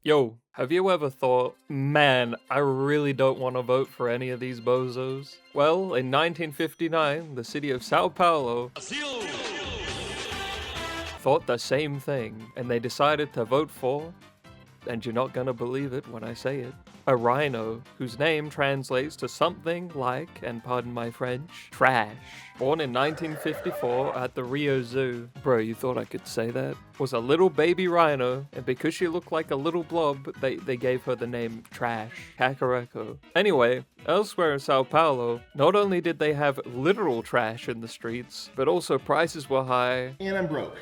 Yo, have you ever thought, man, I really don't want to vote for any of these bozos? Well, in 1959, the city of Sao Paulo thought the same thing, and they decided to vote for, and you're not gonna believe it when I say it, a rhino, whose name translates to something like, and pardon my French, trash. Born in 1954 at the Rio Zoo, bro, you thought I could say that? Was a little baby rhino, and because she looked like a little blob, they gave her the name Trash, Cacareco. Anyway, elsewhere in Sao Paulo, not only did they have literal trash in the streets, but also prices were high. And I'm broke.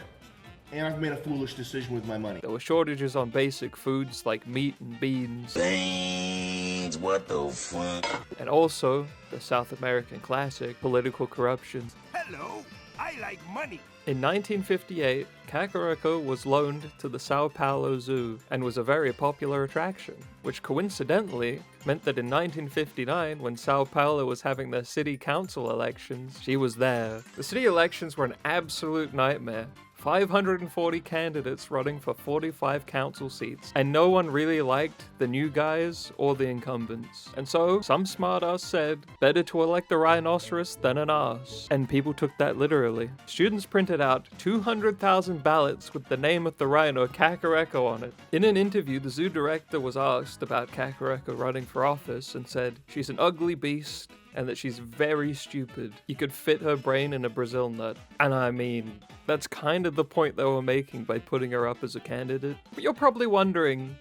And I've made a foolish decision with my money. There were shortages on basic foods like meat and beans. Beans, what the fuck? And also, the South American classic, political corruption. Hello, I like money. In 1958, Cacareco was loaned to the Sao Paulo Zoo and was a very popular attraction, which coincidentally meant that in 1959, when Sao Paulo was having their city council elections, she was there. The city elections were an absolute nightmare. 540 candidates running for 45 council seats, and no one really liked the new guys or the incumbents. And so, some smartass said, better to elect a rhinoceros than an ass. And people took that literally. Students printed out 200,000 ballots with the name of the rhino Cacareco on it. In an interview, the zoo director was asked about Cacareco running for office and said, she's an ugly beast, and that she's very stupid. You could fit her brain in a Brazil nut. And I mean, that's kind of the point they were making by putting her up as a candidate. But you're probably wondering,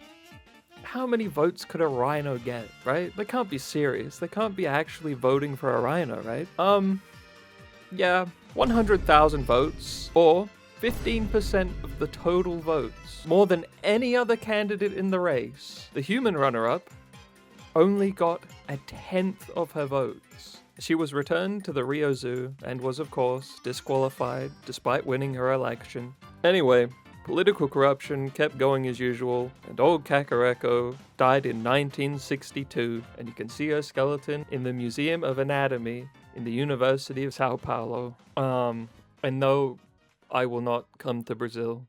how many votes could a rhino get, right? They can't be serious. They can't be actually voting for a rhino, right? Yeah, 100,000 votes, or 15% of the total votes. More than any other candidate in the race. The human runner-up only got a tenth of her votes. She was returned to the Rio Zoo and was, of course, disqualified despite winning her election. Anyway, political corruption kept going as usual, and old Cacareco died in 1962, and you can see her skeleton in the Museum of Anatomy in the University of Sao Paulo. And no, I will not come to Brazil.